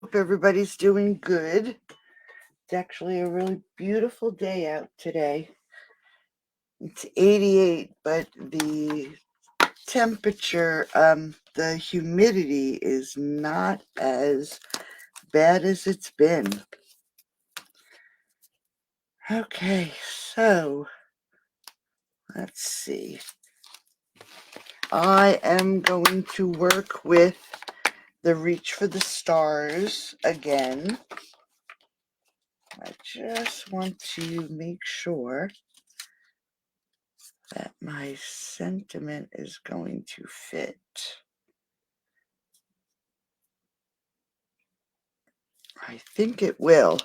Hope everybody's doing good. It's actually a really beautiful day out today. It's 88, but the temperature, the humidity is not as bad as it's been. Okay, so let's see. I am going to work with the Reach for the Stars again. I just want to make sure that my sentiment is going to fit. I think it will.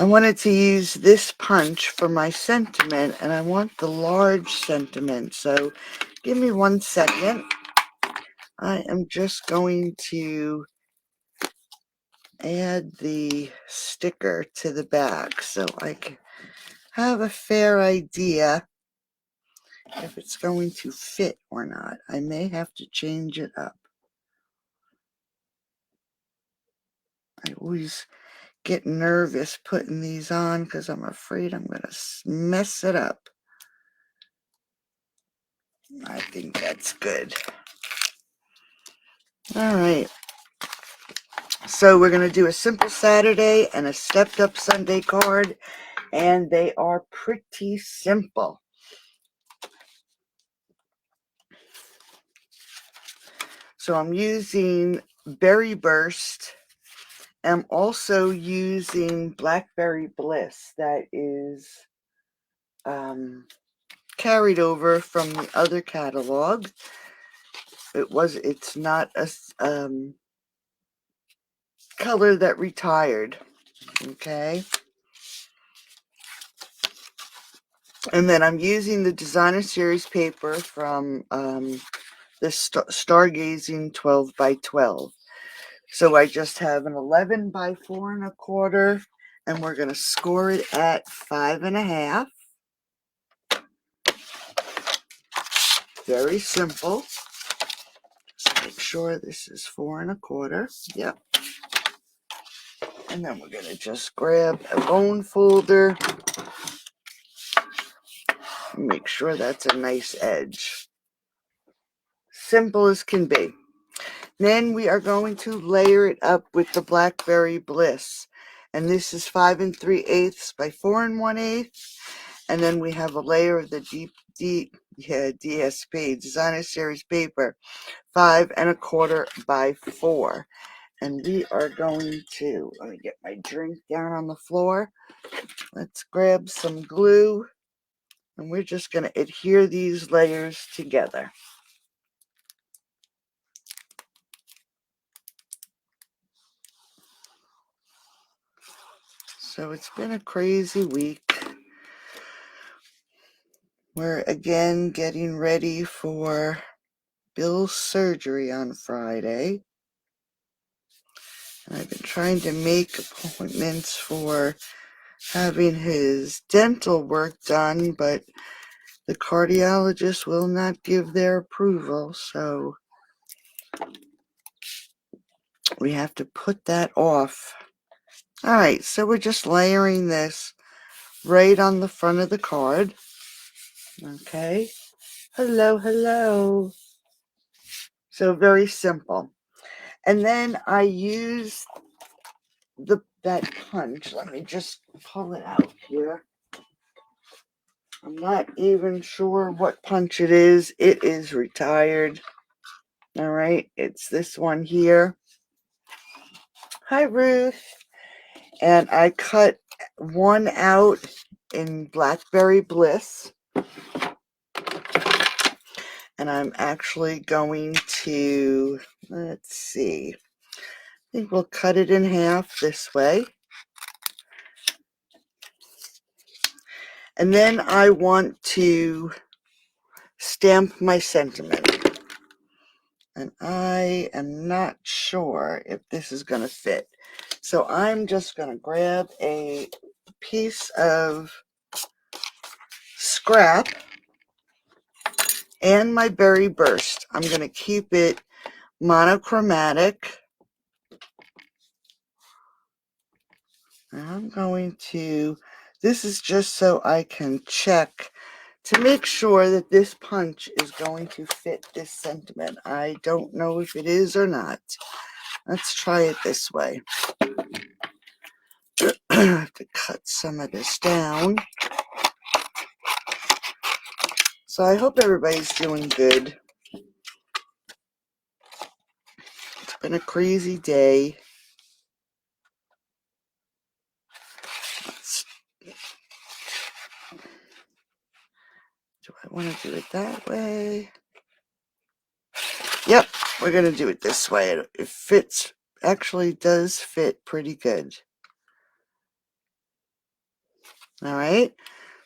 I wanted to use this punch for my sentiment, and I want the large sentiment, so give me 1 second. I am just going to add the sticker to the back so I can have a fair idea if it's going to fit or not. I may have to change it up. I always get nervous putting these on because I'm afraid I'm going to mess it up. I think that's good. All right. So we're going to do a simple Saturday and a stepped up Sunday card, and they are pretty simple. So I'm using Berry Burst. I'm also using Blackberry Bliss that is carried over from the other catalog. It's not a color that retired. Okay. And then I'm using the Designer Series paper from the Stargazing 12 by 12. So I just have an 11 by 4 1/4, and we're going to score it at 5.5. Very simple. Just make sure this is 4 1/4. Yep. And then we're going to just grab a bone folder. Make sure that's a nice edge. Simple as can be. Then we are going to layer it up with the Blackberry Bliss. And this is 5 3/8 by 4 1/8. And then we have a layer of the DSP, Designer Series paper, 5 1/4 by 4. And we are going to, let me get my drink down on the floor. Let's grab some glue. And we're just going to adhere these layers together. So it's been a crazy week. We're again getting ready for Bill's surgery on Friday. And I've been trying to make appointments for having his dental work done, but the cardiologist will not give their approval, so we have to put that off. All right, so we're just layering this right on the front of the card. Okay. Hello, hello. So very simple. And then I use that punch. Let me just pull it out here. I'm not even sure what punch it is. It is retired. All right, it's this one here. Hi, Ruth. And I cut one out in Blackberry Bliss. And I'm actually going to, let's see, I think we'll cut it in half this way. And then I want to stamp my sentiment. And I am not sure if this is going to fit. So I'm just going to grab a piece of scrap and my Berry Burst. I'm going to keep it monochromatic. I'm going to, this is just so I can check to make sure that this punch is going to fit this sentiment. I don't know if it is or not. Let's try it this way. I have to cut some of this down. So I hope everybody's doing good. It's been a crazy day. Do I want to do it that way? Yep, we're going to do it this way. It fits, actually does fit pretty good. All right,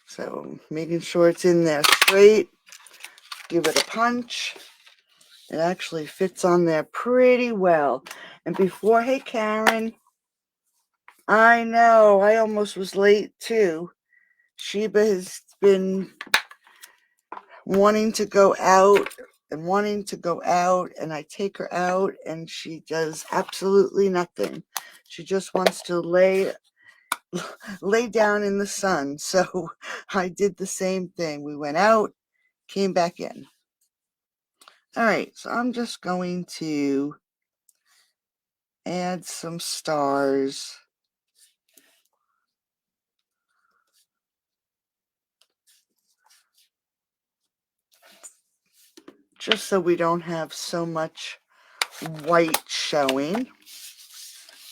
so making sure it's in there straight. Give it a punch. It actually fits on there pretty well. And before, hey Karen, I know, I almost was late too. Sheba has been wanting to go out and I take her out and she does absolutely nothing. She just wants to lay down in the sun. So I did the same thing. We went out, came back in. All right, so I'm just going to add some stars. Just so we don't have so much white showing.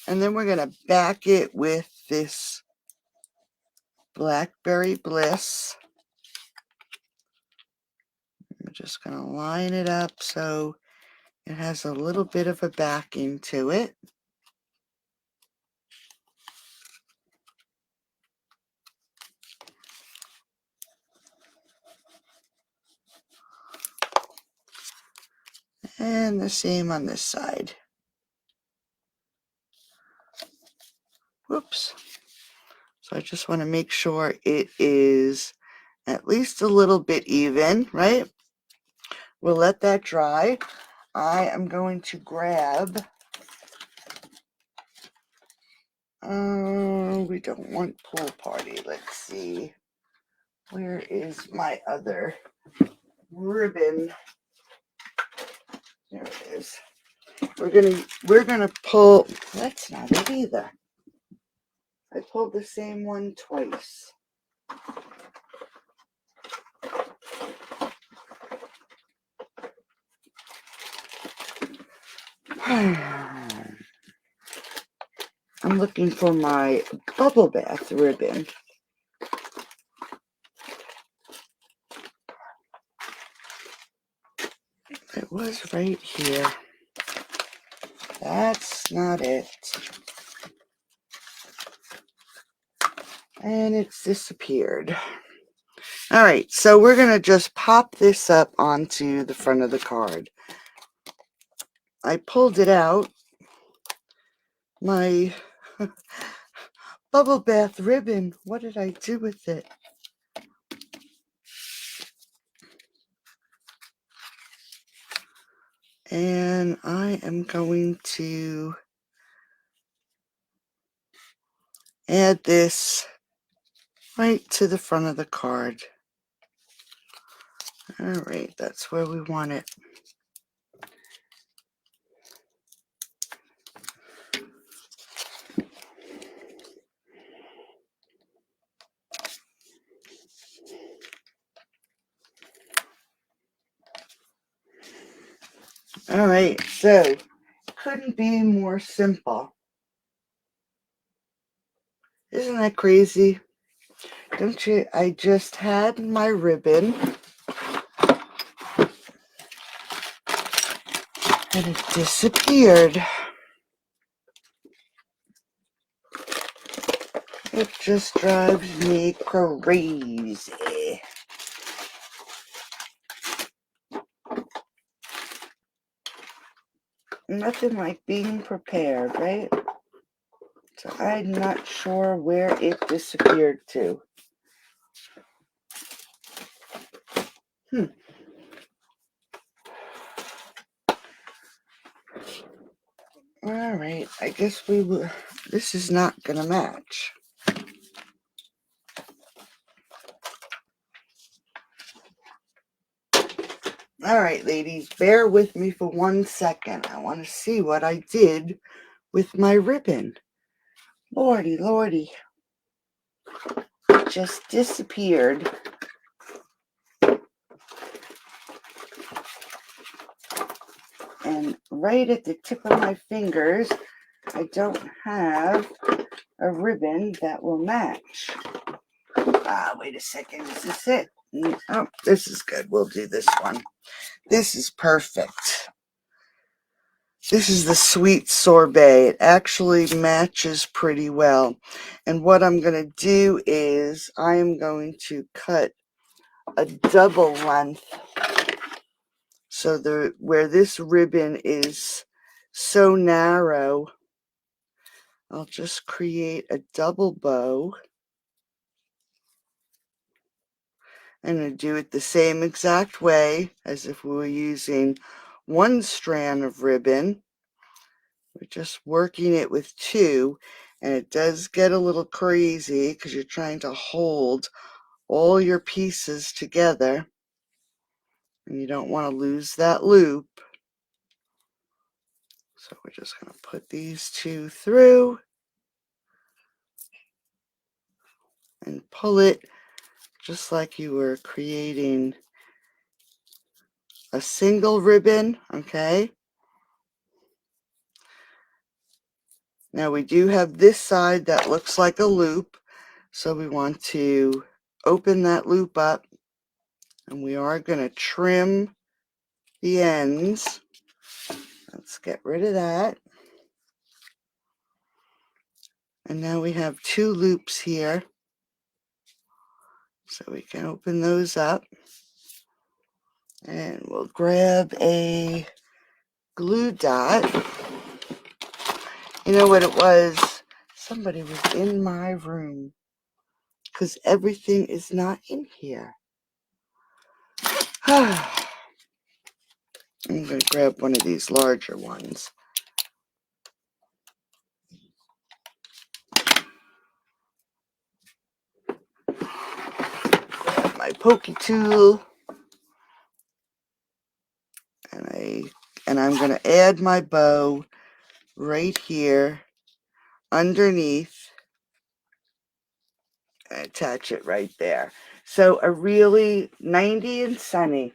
And then we're going to back it with this Blackberry Bliss. I'm just going to line it up so it has a little bit of a backing to it. And the same on this side. Whoops. So I just want to make sure it is at least a little bit even, right? We'll let that dry. I am going to grab, we don't want pool party. Let's see. Where is my other ribbon? There it is. We're gonna pull, that's not it either. I pulled the same one twice. I'm looking for my bubble bath ribbon. It was right here. That's not it. And it's disappeared. All right, so we're going to just pop this up onto the front of the card. I pulled it out. My bubble bath ribbon. What did I do with it? And I am going to add this right to the front of the card. All right, that's where we want it. All right, so couldn't be more simple. Isn't that crazy? Don't you? I just had my ribbon and it disappeared. It just drives me crazy. Nothing like being prepared, right? So I'm not sure where it disappeared to. All right, I guess we will. This is not going to match. All right, ladies, bear with me for 1 second. I want to see what I did with my ribbon. Lordy, lordy. It just disappeared. And right at the tip of my fingers, I don't have a ribbon that will match. Wait a second. Is this it? Oh, this is good. We'll do this one. This is perfect. This is the sweet sorbet. It actually matches pretty well. And what I'm going to do is I am going to cut a double length. So where this ribbon is so narrow, I'll just create a double bow. I'm going to do it the same exact way as if we were using one strand of ribbon. We're just working it with two, and it does get a little crazy because you're trying to hold all your pieces together, and you don't want to lose that loop. So we're just going to put these two through and pull it just like you were creating a single ribbon, okay? Now we do have this side that looks like a loop, so we want to open that loop up, and we are going to trim the ends. Let's get rid of that. And now we have two loops here, so we can open those up. And we'll grab a glue dot. You know what it was? Somebody was in my room because everything is not in here. I'm going to grab one of these larger ones. Grab my pokey tool. And I'm going to add my bow right here underneath and attach it right there. So a really 90 and sunny.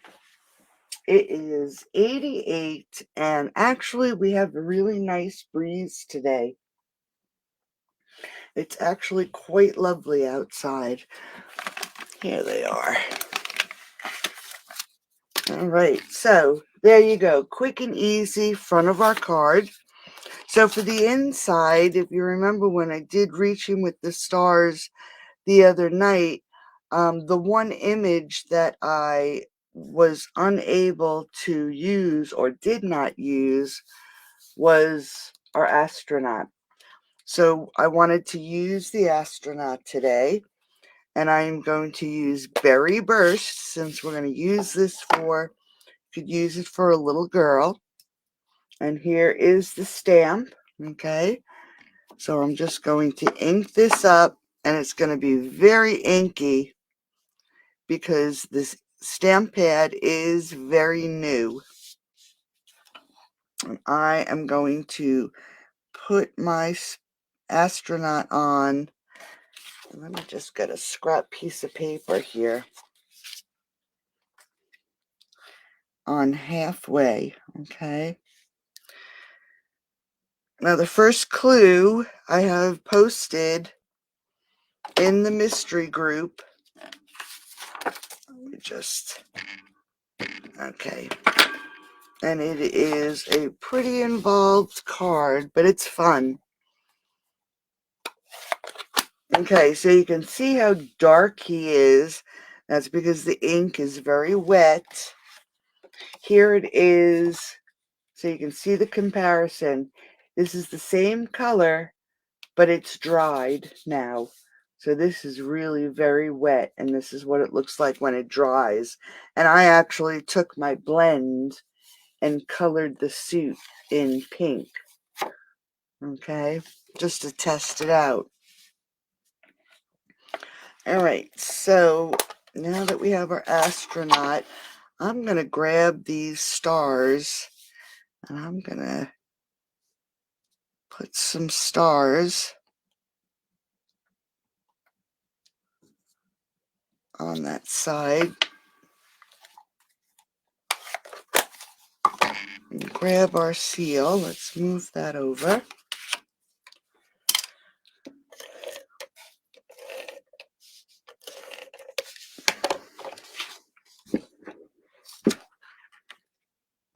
It is 88, and actually we have a really nice breeze today. It's actually quite lovely outside. Here they are. All right, so there you go. Quick and easy front of our card. So for the inside, if you remember when I did Reaching with the Stars the other night, the one image that I was unable to use or did not use was our astronaut. So I wanted to use the astronaut today, and I'm going to use Berry Burst since we're going to use this for, could use it for a little girl. And here is the stamp, okay? So I'm just going to ink this up, and it's going to be very inky because this stamp pad is very new. And I am going to put my astronaut on. Let me just get a scrap piece of paper here. On halfway, okay? Now the first clue I have posted in the mystery group. Let me just, okay. And it is a pretty involved card, but it's fun. Okay, so you can see how dark he is. That's because the ink is very wet. Here it is, so you can see the comparison. This is the same color, but it's dried now. So this is really very wet, and this is what it looks like when it dries. And I actually took my blend and colored the suit in pink. Okay, just to test it out. All right, so now that we have our astronaut, I'm going to grab these stars and I'm going to put some stars on that side. And grab our seal. Let's move that over.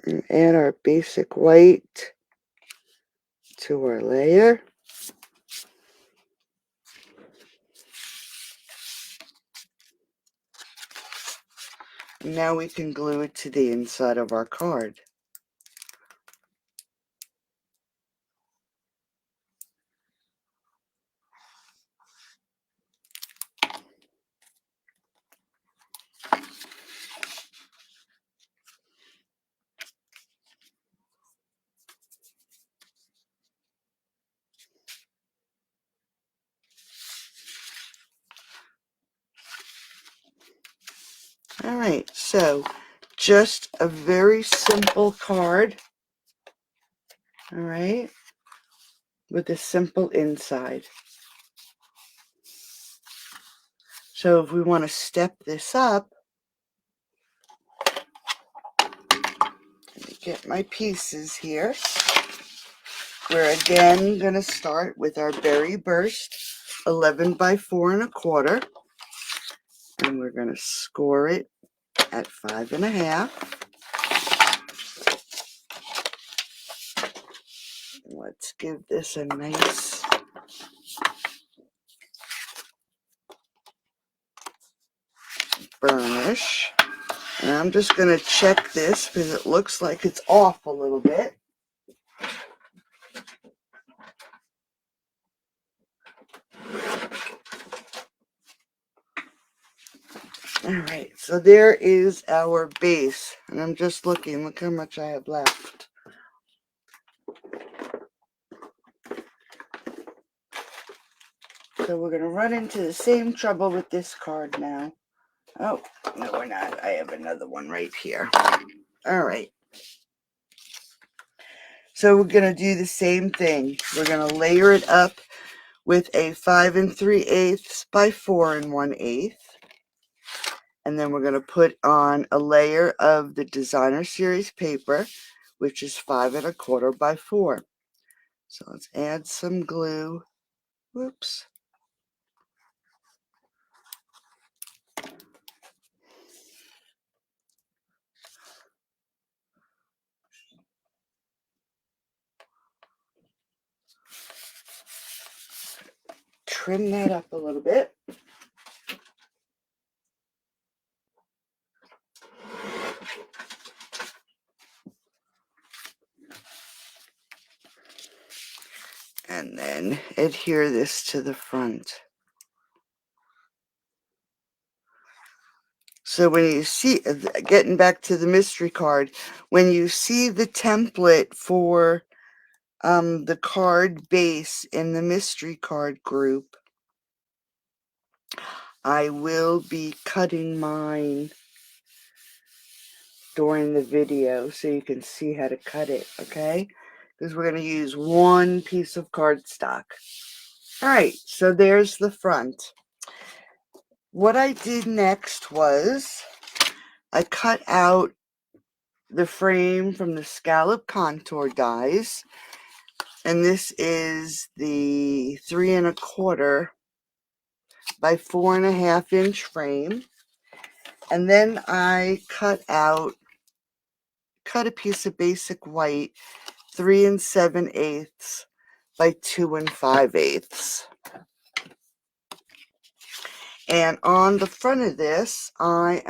And add our basic white to our layer. And now we can glue it to the inside of our card. All right, so just a very simple card, all right, with a simple inside. So if we want to step this up, let me get my pieces here. We're again going to start with our berry burst 11 by 4 1/4, and we're going to score it at 5 1/2. Let's give this a nice burnish. And I'm just going to check this because it looks like it's off a little bit. All right, so there is our base. And I'm just looking. Look how much I have left. So we're going to run into the same trouble with this card now. Oh, no, we're not. I have another one right here. All right. So we're going to do the same thing. We're going to layer it up with a 5 3/8 by 4 1/8. And then we're going to put on a layer of the Designer Series paper, which is 5 1/4 by 4. So let's add some glue. Whoops. Trim that up a little bit. And then adhere this to the front. So when you see, getting back to the mystery card, when you see the template for the card base in the mystery card group, I will be cutting mine during the video so you can see how to cut it, okay? Because we're going to use one piece of cardstock. All right, so there's the front. What I did next was I cut out the frame from the scallop contour dies, and this is the 3 1/4 by 4 1/2 inch frame. And then I cut a piece of basic white 3 7/8 by 2 5/8. And on the front of this, we're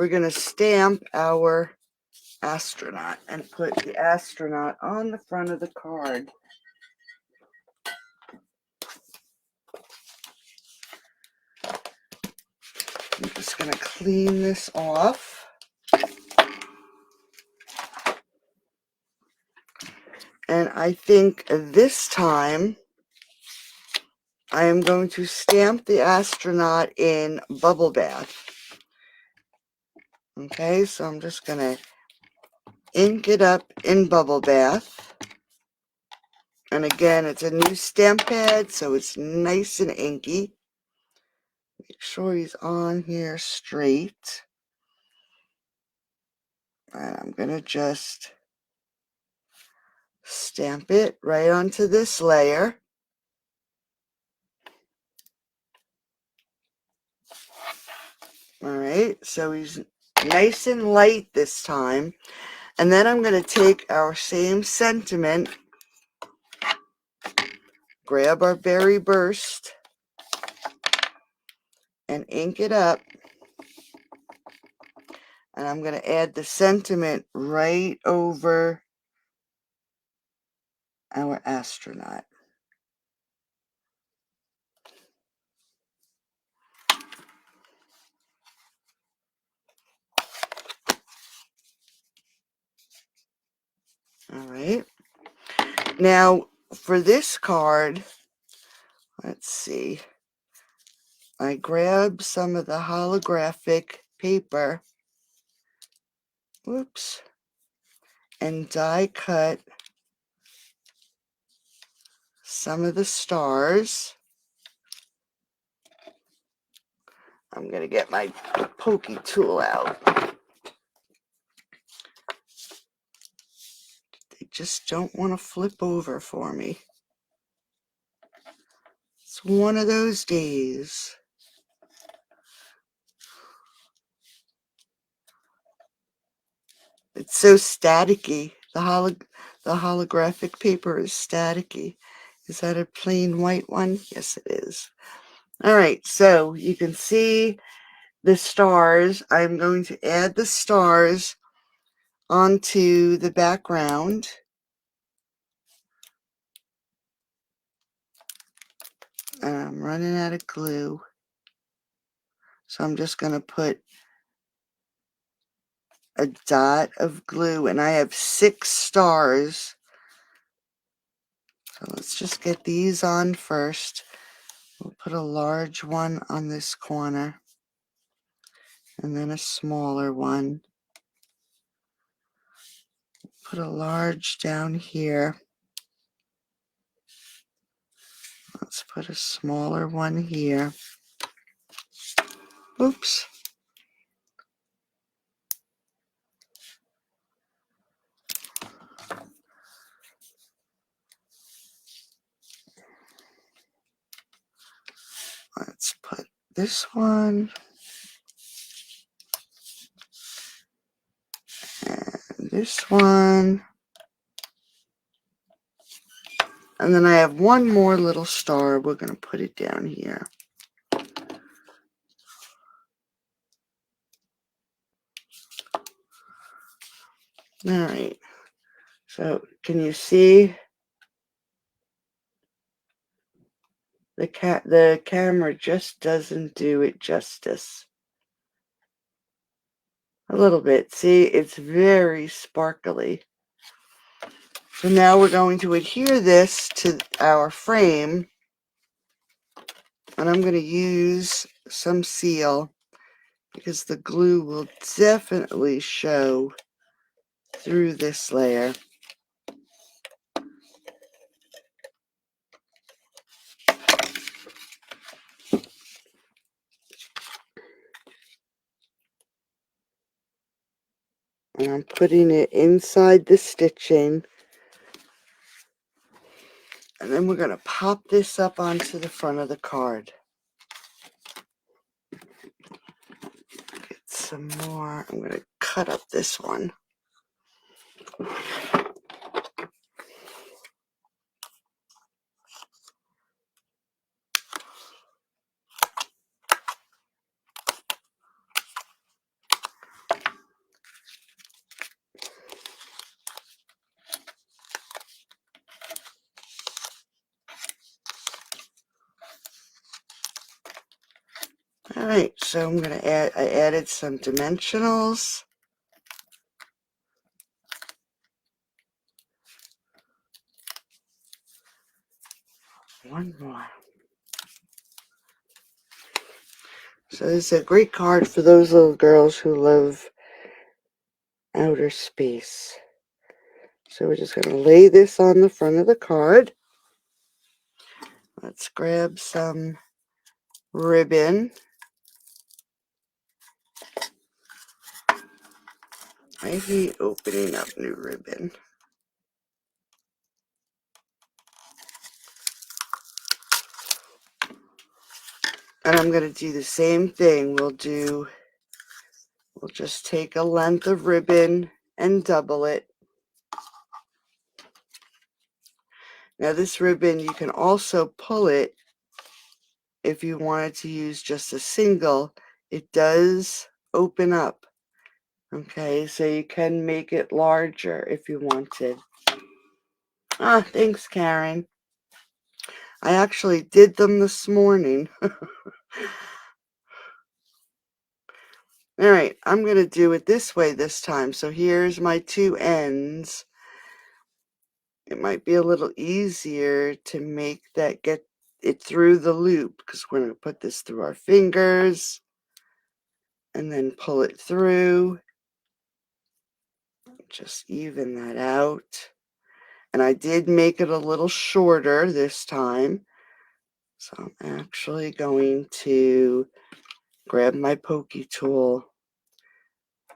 going to stamp our astronaut and put the astronaut on the front of the card. I'm just going to clean this off. And I think this time I am going to stamp the astronaut in Bubble Bath. Okay, so I'm just going to ink it up in Bubble Bath. And again, it's a new stamp pad, so it's nice and inky. Make sure he's on here straight. And I'm going to just stamp it right onto this layer. Alright, so he's nice and light this time. And then I'm going to take our same sentiment, grab our Berry Burst, and ink it up. And I'm going to add the sentiment right over our astronaut. Alright. Now, for this card, let's see. I grabbed some of the holographic paper. Whoops. And die cut some of the stars. I'm going to get my pokey tool out. They just don't want to flip over for me. It's one of those days. It's so staticky. The holographic paper is staticky. Is that a plain white one? Yes, it is. All right, so you can see the stars. I'm going to add the stars onto the background. And I'm running out of glue. So I'm just going to put a dot of glue, and I have 6 stars. So let's just get these on first. We'll put a large one on this corner, and then a smaller one. Put a large down here. Let's put a smaller one here. Oops. Let's put this one and this one. And then I have one more little star. We're going to put it down here. All right. So can you see the camera just doesn't do it justice. A little bit. See, it's very sparkly. So now we're going to adhere this to our frame, and I'm going to use some seal because the glue will definitely show through this layer. And I'm putting it inside the stitching. And then we're going to pop this up onto the front of the card. Get some more. I'm going to cut up this one. Alright, so I'm going to I added some dimensionals. One more. So this is a great card for those little girls who love outer space. So we're just going to lay this on the front of the card. Let's grab some ribbon. I hate opening up new ribbon. And I'm going to do the same thing. We'll just take a length of ribbon and double it. Now this ribbon, you can also pull it if you wanted to use just a single. It does open up. Okay, so you can make it larger if you wanted. Ah, thanks, Karen. I actually did them this morning. All right, I'm going to do it this way this time. So here's my two ends. It might be a little easier to make that get it through the loop because we're going to put this through our fingers and then pull it through. Just even that out. And I did make it a little shorter this time. So I'm actually going to grab my pokey tool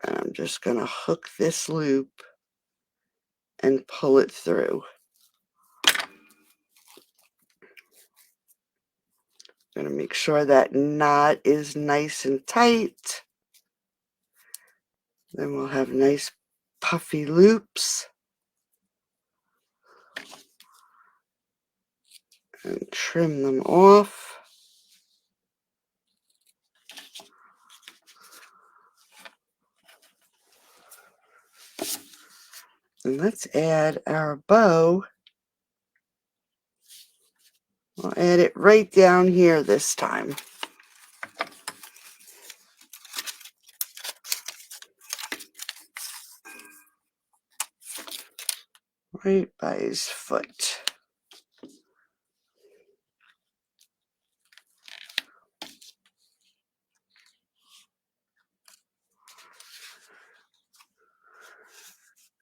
and I'm just going to hook this loop and pull it through. I'm going to make sure that knot is nice and tight. Then we'll have nice puffy loops. And trim them off. And let's add our bow. We'll add it right down here this time. Right by his foot.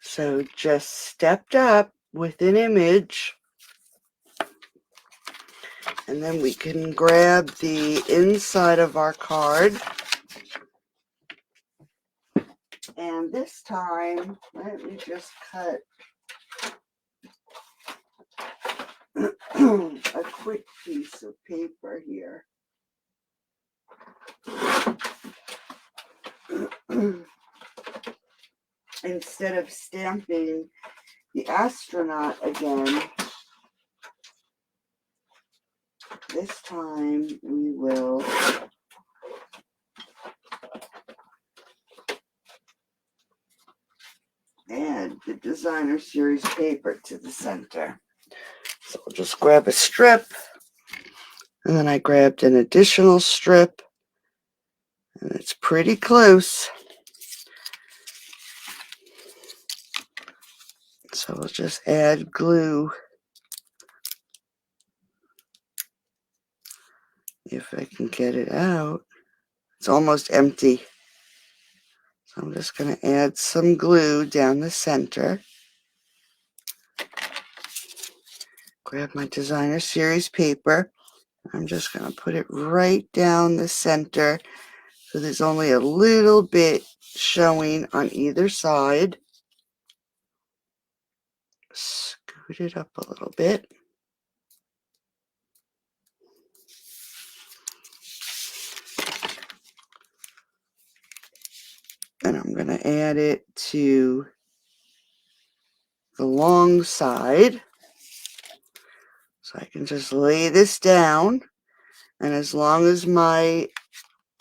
So just stepped up with an image. And then we can grab the inside of our card. And this time, let me just cut a quick piece of paper here. Instead of stamping the astronaut again, this time we will add the designer series paper to the center. So we'll just grab a strip, and then I grabbed an additional strip, and it's pretty close. So we'll just add glue. If I can get it out. It's almost empty. So I'm just going to add some glue down the center. Grab my designer series paper. I'm just going to put it right down the center so there's only a little bit showing on either side. Scoot it up a little bit. And I'm going to add it to the long side. So I can just lay this down. And as long as my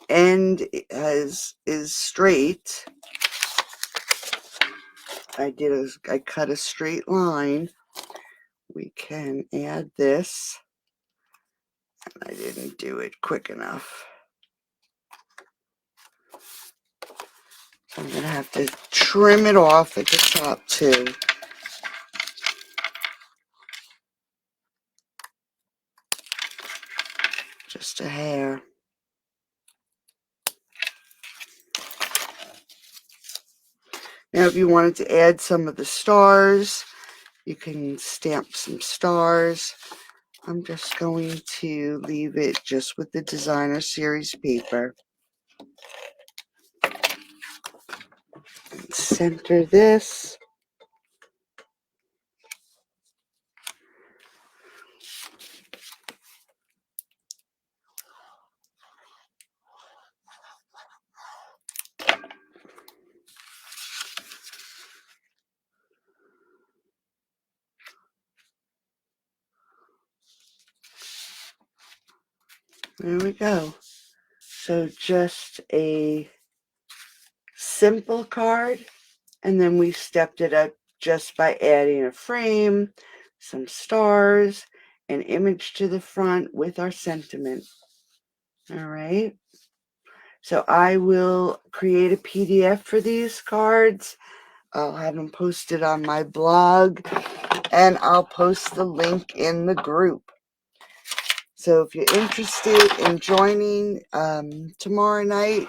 end is straight, I cut a straight line. We can add this. And I didn't do it quick enough. So I'm going to have to trim it off at the top too. Just a hair. Now, if you wanted to add some of the stars, you can stamp some stars. I'm just going to leave it just with the designer series paper. Center this. There we go. So just a simple card, and then we stepped it up just by adding a frame, some stars, an image to the front with our sentiment. All right. So I will create a PDF for these cards. I'll have them posted on my blog, and I'll post the link in the group. So if you're interested in joining tomorrow night,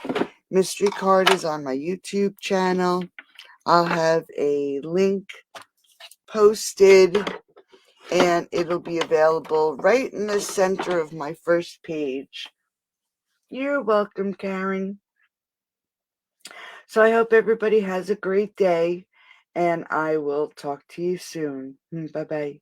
Mystery Card is on my YouTube channel. I'll have a link posted, and it'll be available right in the center of my first page. You're welcome, Karen. So I hope everybody has a great day, and I will talk to you soon. Bye-bye.